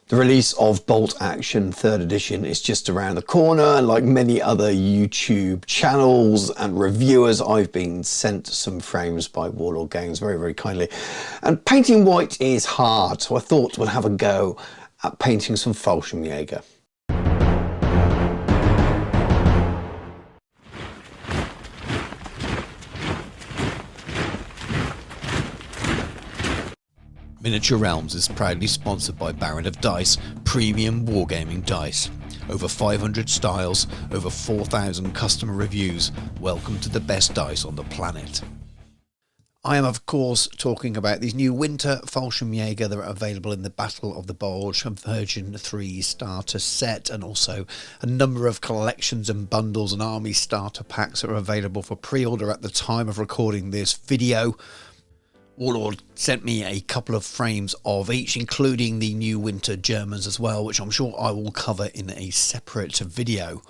The release of Bolt Action 3rd edition is just around the corner, and like many other YouTube channels and reviewers, I've been sent some frames by Warlord Games very kindly. And painting white is hard, so I thought we'd have a go at painting some Fallschirmjäger. Miniature Realms is proudly sponsored by Baron of Dice, premium wargaming dice. Over 500 styles, over 4,000 customer reviews. Welcome to the best dice on the planet. I am of course talking about these new Winter Fallshirmjäger that are available in the Battle of the Bulge version 3 starter set, and also a number of collections and bundles and army starter packs that are available for pre-order at the time of recording this video. Warlord sent me a couple of frames of each, including the new Winter Germans as well, which I'm sure I will cover in a separate video.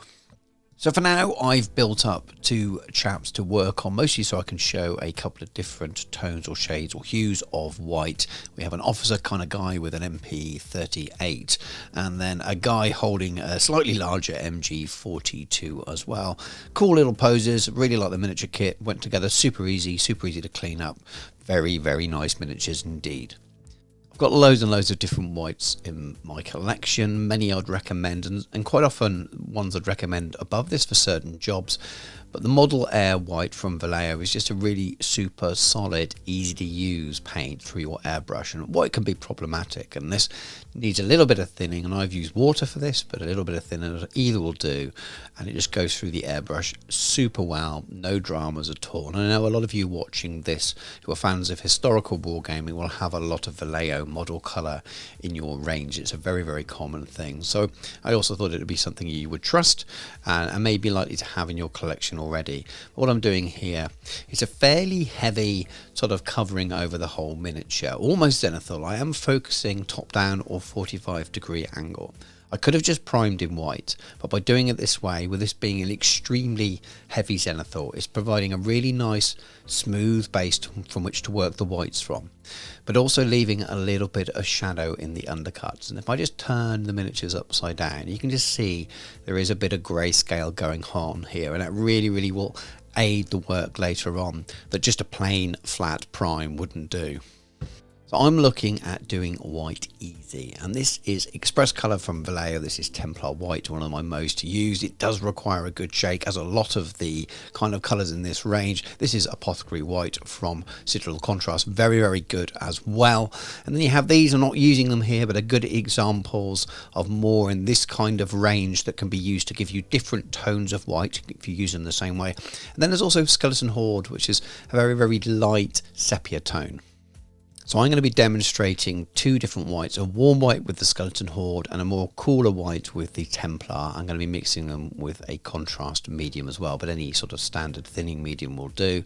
So for now, I've built up two chaps to work on, mostly so I can show a couple of different tones or shades or hues of white. We have an officer kind of guy with an MP38, and then a guy holding a slightly larger MG42 as well. Cool little poses, really like the miniature kit, went together super easy to clean up. Very nice miniatures indeed. I've got loads and loads of different whites in my collection, many I'd recommend, and quite often ones I'd recommend above this for certain jobs. But the Model Air White from Vallejo is just a really super solid, easy to use paint through your airbrush, and white can be problematic, and this needs a little bit of thinning, and I've used water for this, but a little bit of thinner either will do, and it just goes through the airbrush super well, no dramas at all. And I know a lot of you watching this who are fans of historical wargaming will have a lot of Vallejo model colour in your range. It's a very common thing, so I also thought it would be something you would trust and may be likely to have in your collection already. What I'm doing here is a fairly heavy sort of covering over the whole miniature, almost zenithal. I am focusing top down or 45-degree angle. I could have just primed in white, but by doing it this way, with this being an extremely heavy zenithal, it's providing a really nice smooth base from which to work the whites from, but also leaving a little bit of shadow in the undercuts. And if I just turn the miniatures upside down, you can just see there is a bit of grayscale going on here, and that really will aid the work later on that just a plain flat prime wouldn't do. So I'm looking at doing white easy, and this is Express Colour from Vallejo. This is Templar White, one of my most used. It does require a good shake, as a lot of the kind of colours in this range. This is Apothecary White from Citadel Contrast, very good as well. And then you have these, I'm not using them here, but are good examples of more in this kind of range that can be used to give you different tones of white if you use them the same way. And then there's also Skeleton Horde, which is a very light sepia tone. So I'm going to be demonstrating two different whites, a warm white with the Skeleton Horde and a more cooler white with the Templar. I'm going to be mixing them with a contrast medium as well, but any sort of standard thinning medium will do.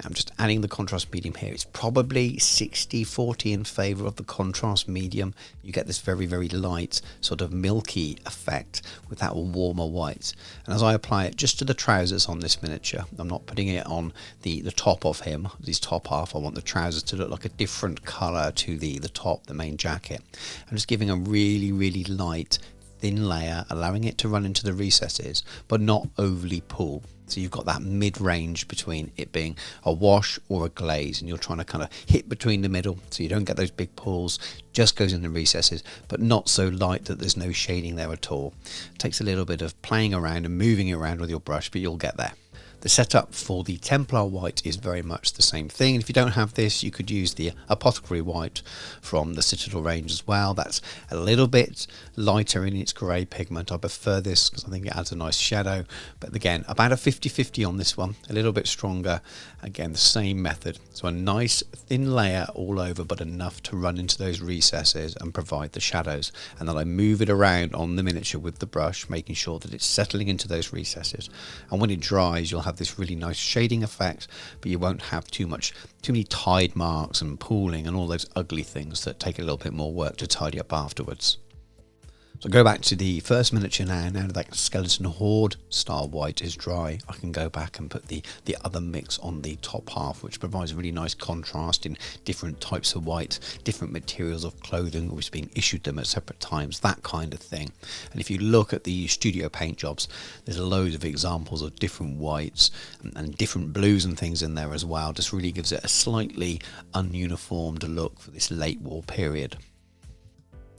I'm just adding the contrast medium here. It's probably 60-40 in favour of the contrast medium. You get this very light sort of milky effect with that warmer white. And as I apply it just to the trousers on this miniature, I'm not putting it on the top of him, his top half. I want the trousers to look like a different colour to the top, the main jacket. I'm just giving a really light thin layer, allowing it to run into the recesses but not overly pull, so you've got that mid-range between it being a wash or a glaze, and you're trying to kind of hit between the middle so you don't get those big pulls, just goes in the recesses but not so light that there's no shading there at all. It takes a little bit of playing around and moving around with your brush, but you'll get there. The setup for the Templar White is very much the same thing. If you don't have this, you could use the Apothecary White from the Citadel range as well. That's a little bit lighter in its grey pigment. I prefer this because I think it adds a nice shadow. But again, about a 50-50 on this one, a little bit stronger. Again, the same method. So a nice thin layer all over, but enough to run into those recesses and provide the shadows. And then I move it around on the miniature with the brush, making sure that it's settling into those recesses. And when it dries, you'll have this really nice shading effect, but you won't have too many tide marks and pooling and all those ugly things that take a little bit more work to tidy up afterwards. So go back to the first miniature now that that skeleton horde style white is dry, I can go back and put the other mix on the top half, which provides a really nice contrast in different types of white, different materials of clothing which being issued them at separate times, that kind of thing. And if you look at the studio paint jobs, there's loads of examples of different whites and different blues and things in there as well. Just really gives it a slightly ununiformed look for this late war period.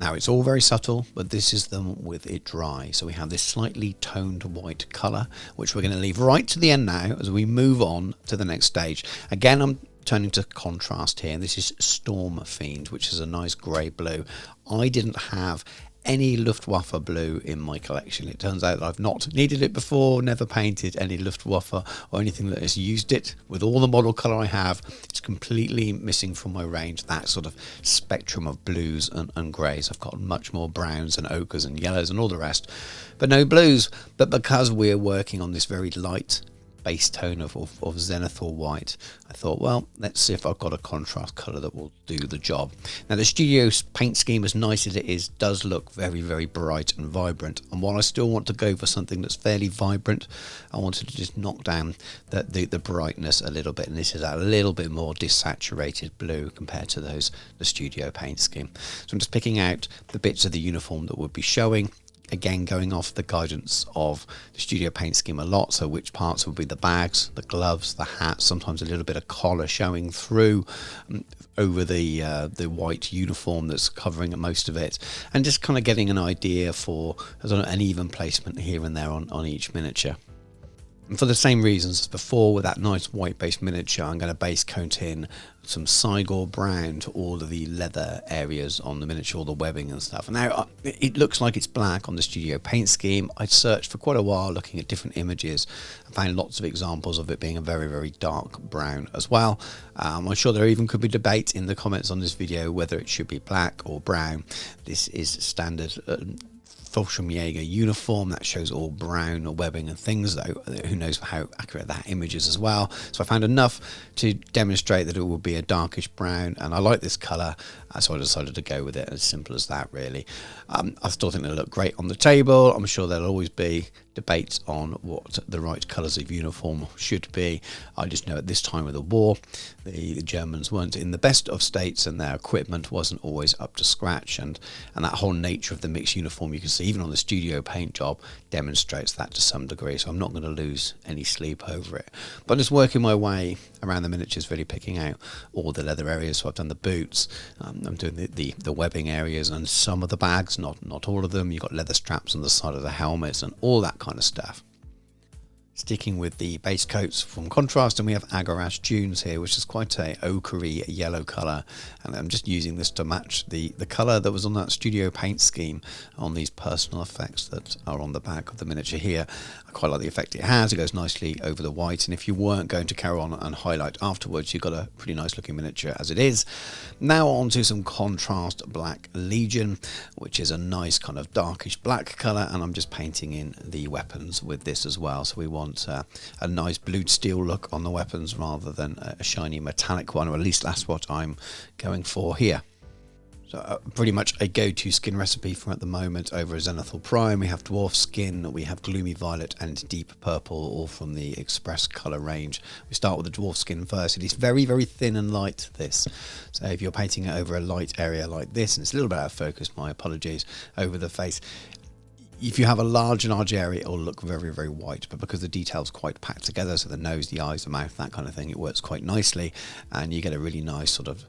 Now it's all very subtle, but this is them with it dry. So we have this slightly toned white colour, which we're going to leave right to the end now as we move on to the next stage. Again, I'm turning to contrast here. This is Storm Fiend, which is a nice grey blue. I didn't have any Luftwaffe blue in my collection. It turns out that I've not needed it before, never painted any Luftwaffe or anything that has used it. With all the model colour I have, it's completely missing from my range, that sort of spectrum of blues and greys. I've got much more browns and ochres and yellows and all the rest, but no blues. But because we're working on this very light base tone of zenithal white, I thought, well, let's see if I've got a contrast colour that will do the job. Now the studio's paint scheme, as nice as it is, does look very, very bright and vibrant, and while I still want to go for something that's fairly vibrant, I wanted to just knock down the brightness a little bit, and this is a little bit more desaturated blue compared to the studio paint scheme. So I'm just picking out the bits of the uniform that would be showing. Again, going off the guidance of the studio paint scheme a lot, so which parts would be the bags, the gloves, the hats, sometimes a little bit of collar showing through over the white uniform that's covering most of it, and just kind of getting an idea for an even placement here and there on each miniature. And for the same reasons as before, with that nice white base miniature, I'm going to base coat in some Cygor brown to all of the leather areas on the miniature, all the webbing and stuff. And now it looks like it's black on the studio paint scheme. I searched for quite a while looking at different images and found lots of examples of it being a very, very dark brown as well. I'm sure there even could be debate in the comments on this video whether it should be black or brown. This is standard Fallschirmjäger uniform that shows all brown webbing and things, though who knows how accurate that image is as well. So I found enough to demonstrate that it will be a darkish brown, and I like this colour, so I decided to go with it. As simple as that, really. I still think they'll look great on the table. I'm sure there'll always be debates on what the right colours of uniform should be. I just know at this time of the war, the Germans weren't in the best of states, and their equipment wasn't always up to scratch, and that whole nature of the mixed uniform, you can see even on the studio paint job, demonstrates that to some degree. So I'm not going to lose any sleep over it, but I'm just working my way around the miniatures, really picking out all the leather areas. So I've done the boots, I'm doing the webbing areas and some of the bags, not all of them. You've got leather straps on the side of the helmets and all that kind of stuff. Sticking with the base coats from contrast, and we have Agarash Dunes here, which is quite a ochre-y yellow colour, and I'm just using this to match the colour that was on that studio paint scheme on these personal effects that are on the back of the miniature here. I quite like the effect it has. It goes nicely over the white, and if you weren't going to carry on and highlight afterwards, you've got a pretty nice looking miniature as it is. Now on to some contrast Black Legion, which is a nice kind of darkish black colour, and I'm just painting in the weapons with this as well. So we want a nice blued steel look on the weapons rather than a shiny metallic one, or at least that's what I'm going for here. So pretty much a go-to skin recipe for at the moment over a Zenithal Prime. We have Dwarf Skin, we have Gloomy Violet and Deep Purple, all from the Express colour range. We start with the Dwarf Skin first. It is very, very thin and light, this. So if you're painting it over a light area like this, and it's a little bit out of focus, my apologies, over the face, if you have a large area, it will look very, very white, but because the detail's quite packed together, so the nose, the eyes, the mouth, that kind of thing, it works quite nicely, and you get a really nice sort of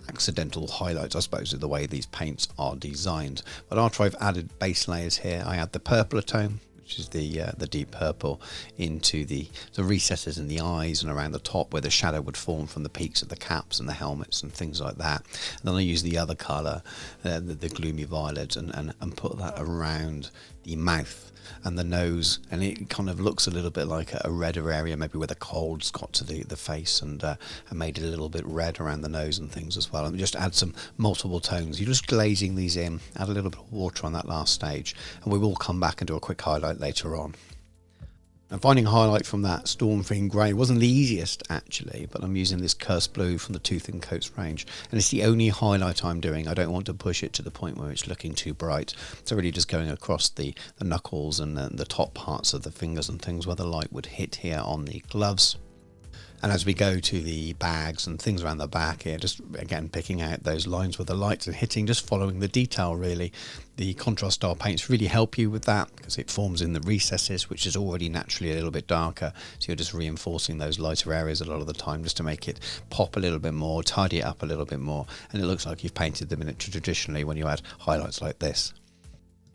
accidental highlights, I suppose, of the way these paints are designed. But after I've added base layers here, I add the purpler tone, which is the deep purple, into the recesses in the eyes and around the top where the shadow would form from the peaks of the caps and the helmets and things like that. And then I use the other colour, the gloomy violet, and put that around the mouth and the nose, and it kind of looks a little bit like a redder area, maybe where the cold's got to the face, and I made it a little bit red around the nose and things as well. And just add some multiple tones. You're just glazing these in, add a little bit of water on that last stage, and we will come back and do a quick highlight later on. And finding a highlight from that Storm Fiend Grey wasn't the easiest actually, but I'm using this Cursed Blue from the Tooth and Coats range, and it's the only highlight I'm doing. I don't want to push it to the point where it's looking too bright. So really just going across the knuckles and the top parts of the fingers and things where the light would hit here on the gloves. And as we go to the bags and things around the back here, just again picking out those lines where the lights are hitting, just following the detail really. The contrast style paints really help you with that because it forms in the recesses, which is already naturally a little bit darker. So you're just reinforcing those lighter areas a lot of the time just to make it pop a little bit more, tidy it up a little bit more. And it looks like you've painted the miniature traditionally when you add highlights like this.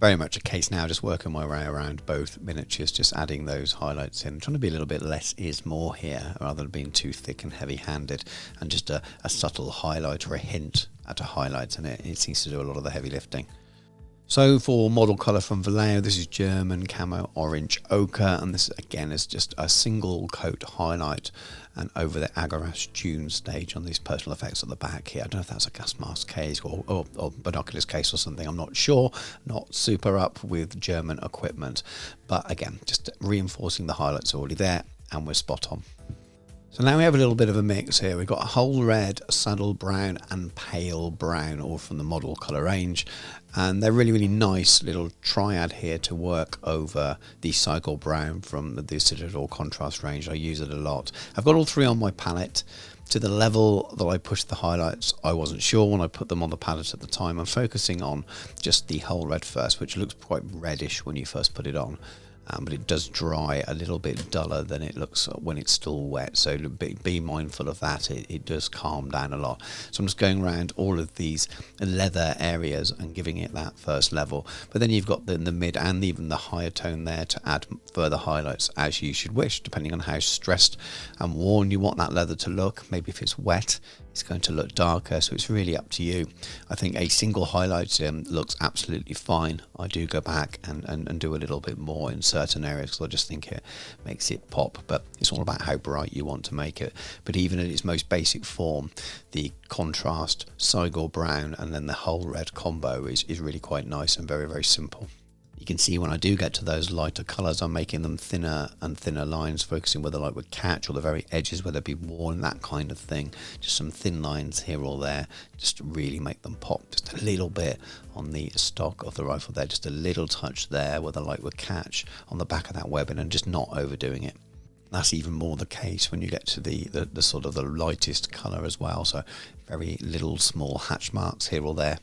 Very much a case now, just working my way around both miniatures, just adding those highlights in, trying to be a little bit less is more here rather than being too thick and heavy handed, and just a subtle highlight or a hint at a highlight, and it seems to do a lot of the heavy lifting. So for model colour from Vallejo, this is German Camo Orange Ochre, and this again is just a single coat highlight and over the Agarash Dune stage on these personal effects at the back here. I don't know if that's a gas mask case or binoculars case or something, I'm not sure, not super up with German equipment, but again, just reinforcing the highlights already there, and we're spot on. So now we have a little bit of a mix here. We've got a whole red, saddle brown and pale brown, all from the model colour range. And they're really, really nice little triad here to work over the cycle brown from the Citadel contrast range. I use it a lot. I've got all three on my palette. To the level that I pushed the highlights, I wasn't sure when I put them on the palette at the time. I'm focusing on just the whole red first, which looks quite reddish when you first put it on. But it does dry a little bit duller than it looks when it's still wet, so be mindful of that. It does calm down a lot. So I'm just going around all of these leather areas and giving it that first level, but then you've got the mid and even the higher tone there to add further highlights as you should wish, depending on how stressed and worn you want that leather to look. Maybe if it's wet, it's going to look darker, so it's really up to you. I think a single highlight looks absolutely fine. I do go back and do a little bit more in certain areas because I just think it makes it pop, but it's all about how bright you want to make it. But even in its most basic form, the contrast Cygor brown and then the whole red combo is really quite nice and very, very simple. You can see when I do get to those lighter colours, I'm making them thinner and thinner lines, focusing where the light would catch or the very edges where they'd be worn, that kind of thing. Just some thin lines here or there, just to really make them pop. Just a little bit on the stock of the rifle there, just a little touch there where the light would catch on the back of that weapon, and just not overdoing it. That's even more the case when you get to the sort of the lightest colour as well, so very little small hatch marks here or there.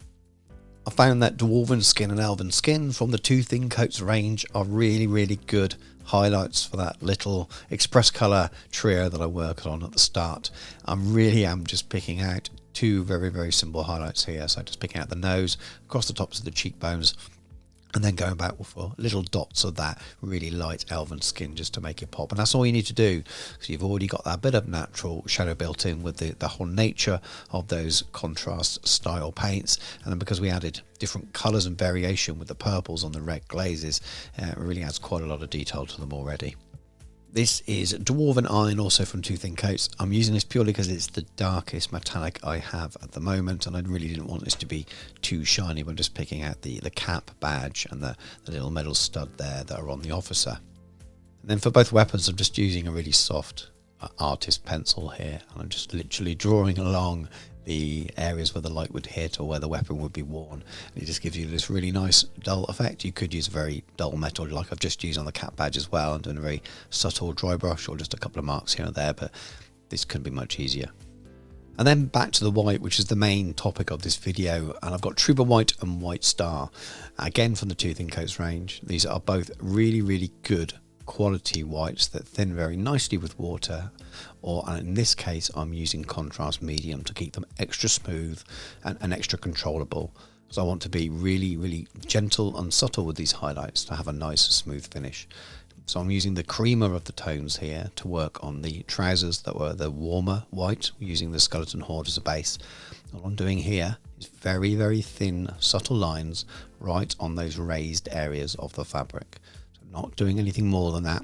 I found that Dwarven Skin and Elven Skin from the Two Thin Coats range are really, really good highlights for that little express colour trio that I worked on at the start. I really am just picking out two very, very simple highlights here. So just picking out the nose, across the tops of the cheekbones, and then going back for little dots of that really light elven skin just to make it pop. And that's all you need to do, because you've already got that bit of natural shadow built in with the whole nature of those contrast style paints. And then because we added different colours and variation with the purples on the red glazes, it really adds quite a lot of detail to them already. This is Dwarven Iron, also from Two Thin Coats. I'm using this purely because it's the darkest metallic I have at the moment, and I really didn't want this to be too shiny. But I'm just picking out the cap badge and the little metal stud there that are on the officer. And then for both weapons, I'm just using a really soft artist pencil here, and I'm just literally drawing along the areas where the light would hit or where the weapon would be worn. And it just gives you this really nice dull effect. You could use a very dull metal like I've just used on the cap badge as well, and doing a very subtle dry brush or just a couple of marks here and there, but this could be much easier. And then back to the white, which is the main topic of this video, and I've got Trooper White and White Star, again from the Two Thin Coats range. These are both really, really good quality whites that thin very nicely with water, or in this case I'm using contrast medium to keep them extra smooth and extra controllable, because I want to be really, really gentle and subtle with these highlights to have a nice smooth finish. So I'm using the creamer of the tones here to work on the trousers that were the warmer white, using the Skeleton Horde as a base. All I'm doing here is very, very thin, subtle lines right on those raised areas of the fabric. So not doing anything more than that.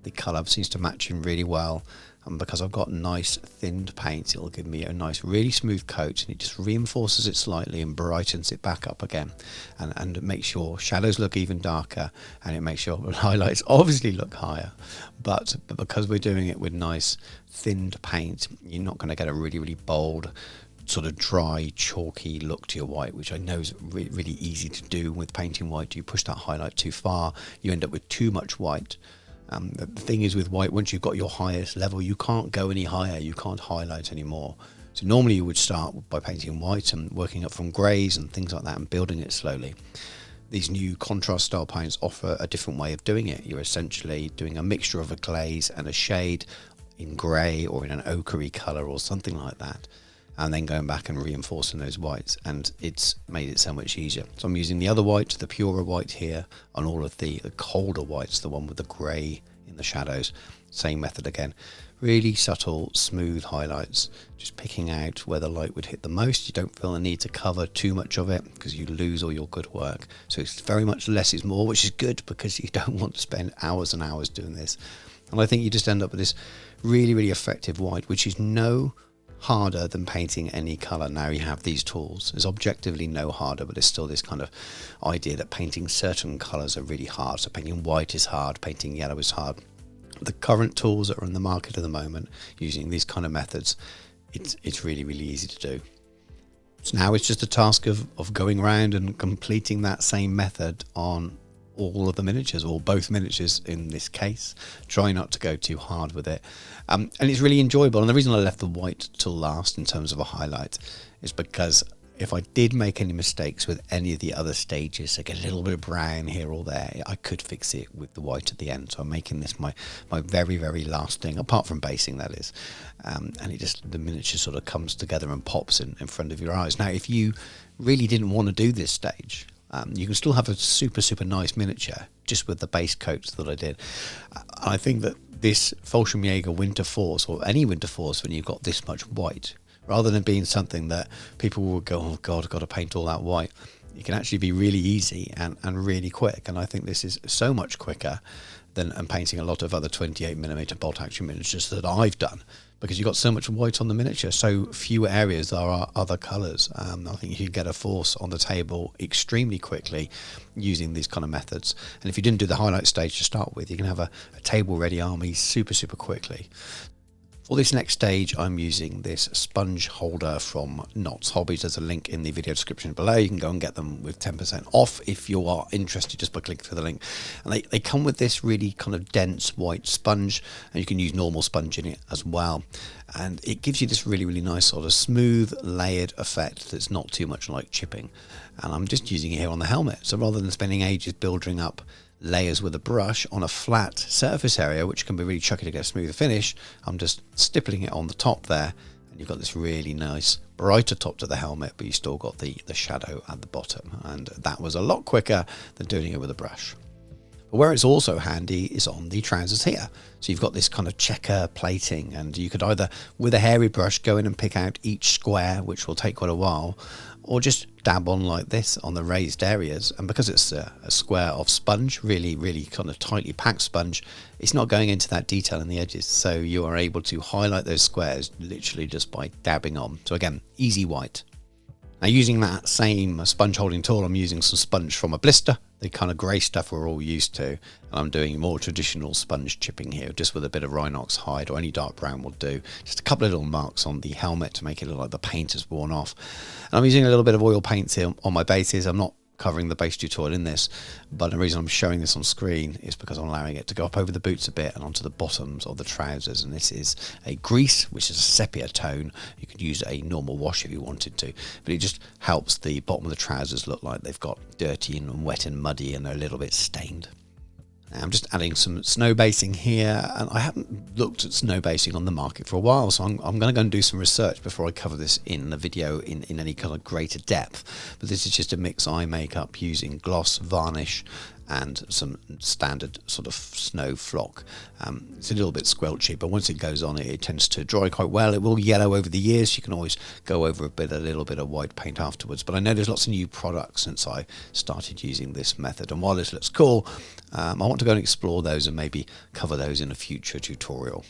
The colour seems to match in really well, and because I've got nice thinned paints, it'll give me a nice really smooth coat, and it just reinforces it slightly and brightens it back up again, and it makes your shadows look even darker, and it makes your highlights obviously look higher, but because we're doing it with nice thinned paint, you're not going to get a really bold sort of dry chalky look to your white, which I know is really easy to do with painting white. You push that highlight too far, you end up with too much white. The thing is with white, once you've got your highest level, you can't go any higher, you can't highlight anymore. So normally you would start by painting white and working up from greys and things like that and building it slowly. These new contrast style paints offer a different way of doing it. You're essentially doing a mixture of a glaze and a shade in grey or in an ochre colour or something like that, and then going back and reinforcing those whites, and it's made it so much easier. So I'm using the other white, the purer white here, on all of the colder whites, the one with the grey in the shadows. Same method again, really subtle, smooth highlights, just picking out where the light would hit the most. You don't feel the need to cover too much of it because you lose all your good work. So it's very much less is more, which is good because you don't want to spend hours and hours doing this. And I think you just end up with this really effective white, which is no harder than painting any colour. Now you have these tools, it's objectively no harder, but there's still this kind of idea that painting certain colours are really hard. So painting white is hard, painting yellow is hard. The current tools that are in the market at the moment using these kind of methods, it's really easy to do. So now it's just a task of going around and completing that same method on all of the miniatures, or both miniatures in this case. Try not to go too hard with it, and it's really enjoyable. And the reason I left the white till last in terms of a highlight is because if I did make any mistakes with any of the other stages, I get a little bit of brown here or there, I could fix it with the white at the end. So I'm making this my very last thing, apart from basing, that is, and it just, the miniature sort of comes together and pops in front of your eyes. Now if you really didn't want to do this stage, you can still have a super nice miniature just with the base coats that I did. I think that this Fallschirmjäger Winter Force, or any Winter Force, when you've got this much white, rather than being something that people will go, oh God, I've got to paint all that white, it can actually be really easy and really quick. And I think this is so much quicker than painting a lot of other 28mm bolt action miniatures that I've done, because you've got so much white on the miniature, so few areas there are other colours. I think you can get a force on the table extremely quickly using these kind of methods. And if you didn't do the highlight stage to start with, you can have a table ready army super quickly. For this next stage, I'm using this sponge holder from Knott's Hobbies. There's a link in the video description below. You can go and get them with 10% off if you are interested, just by clicking through the link. And they come with this really kind of dense white sponge, and you can use normal sponge in it as well. And it gives you this really nice sort of smooth layered effect that's not too much like chipping. And I'm just using it here on the helmet. So rather than spending ages building up layers with a brush on a flat surface area, which can be really tricky to get a smoother finish, I'm just stippling it on the top there, and you've got this really nice brighter top to the helmet, but you still got the shadow at the bottom, and that was a lot quicker than doing it with a brush. But where it's also handy is on the trousers here. So you've got this kind of checker plating, and you could either with a hairy brush go in and pick out each square, which will take quite a while, or just dab on like this on the raised areas. And because it's a square of sponge, really kind of tightly packed sponge, it's not going into that detail in the edges, so you are able to highlight those squares literally just by dabbing on. So again, easy white. Now using that same sponge holding tool, I'm using some sponge from a blister, the kind of grey stuff we're all used to, and I'm doing more traditional sponge chipping here, just with a bit of Rhinox hide, or any dark brown will do. Just a couple of little marks on the helmet to make it look like the paint has worn off. And I'm using a little bit of oil paints here on my bases. I'm not covering the base tutorial in this, but the reason I'm showing this on screen is because I'm allowing it to go up over the boots a bit and onto the bottoms of the trousers. And this is a grease, which is a sepia tone. You could use a normal wash if you wanted to, but it just helps the bottom of the trousers look like they've got dirty and wet and muddy and they're a little bit stained. I'm just adding some snow basing here, and I haven't looked at snow basing on the market for a while, so I'm going to go and do some research before I cover this in the video in any kind of greater depth. But this is just a mix I make up using gloss, varnish, and some standard sort of snow flock. It's a little bit squelchy, but once it goes on, it tends to dry quite well. It will yellow over the years. You can always go over a little bit of white paint afterwards. But I know there's lots of new products since I started using this method, and while this looks cool, I want to go and explore those and maybe cover those in a future tutorial.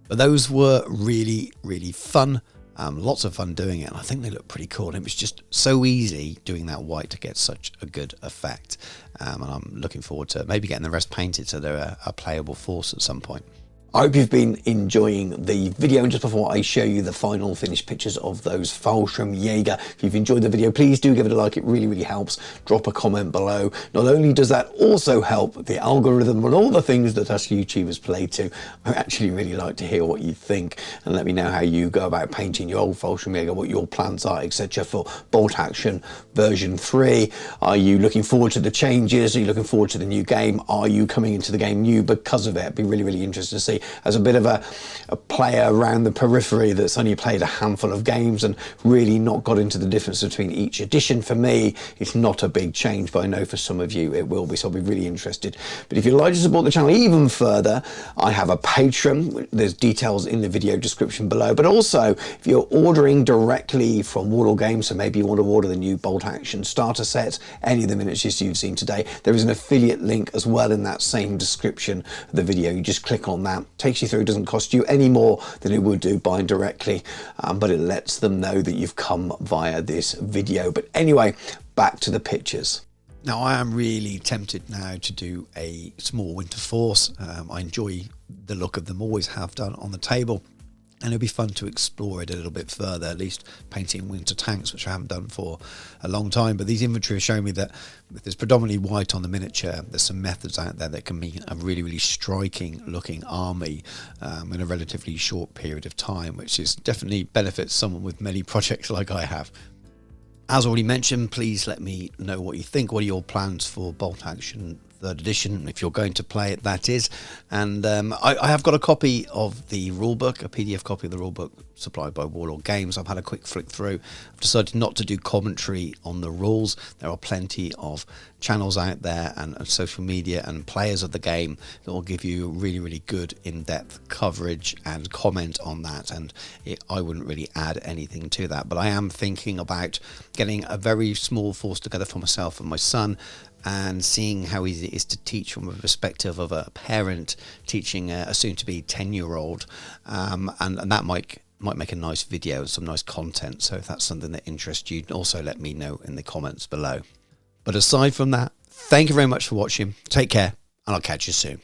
But those were really, really fun. Lots of fun doing it, and I think they look pretty cool. And it was just so easy doing that white to get such a good effect. And I'm looking forward to maybe getting the rest painted so they're a playable force at some point. I hope you've been enjoying the video, and just before I show you the final finished pictures of those Fallschirmjäger, if you've enjoyed the video, please do give it a like. It really, really helps. Drop a comment below. Not only does that also help the algorithm and all the things that us YouTubers play to, I actually really like to hear what you think, and let me know how you go about painting your old Fallschirmjäger, what your plans are, etc. for Bolt Action version 3. Are you looking forward to the changes? Are you looking forward to the new game? Are you coming into the game new because of it? It'd be really, really interesting to see. As a bit of a player around the periphery that's only played a handful of games and really not got into the difference between each edition, for me it's not a big change, but I know for some of you it will be, so I'll be really interested. But if you'd like to support the channel even further, I have a Patreon. There's details in the video description below, but also if you're ordering directly from Warlord Games, so maybe you want to order the new Bolt Action starter set, any of the miniatures you've seen today, there is an affiliate link as well in that same description of the video. You just click on that, takes you through. It doesn't cost you any more than it would do buying directly, but it lets them know that you've come via this video. But anyway, back to the pictures. Now, I am really tempted now to do a small winter force. I enjoy the look of them, always have done on the table. And it'll be fun to explore it a little bit further, at least painting winter tanks, which I haven't done for a long time. But these inventory have shown me that if there's predominantly white on the miniature, there's some methods out there that can make a really, really striking looking army in a relatively short period of time, which is definitely benefits someone with many projects like I have. As already mentioned, please let me know what you think. What are your plans for Bolt Action 3rd edition, if you're going to play it, that is. And I have got a copy of the rulebook, a PDF copy of the rulebook supplied by Warlord Games. I've had a quick flick through. I've decided not to do commentary on the rules. There are plenty of channels out there and social media and players of the game that will give you really, really good in-depth coverage and comment on that, and I wouldn't really add anything to that. But I am thinking about getting a very small force together for myself and my son, and seeing how easy it is to teach from a perspective of a parent teaching a soon-to-be 10-year-old, and that might make a nice video and some nice content. So if that's something that interests you, also let me know in the comments below. But aside from that, thank you very much for watching. Take care, and I'll catch you soon.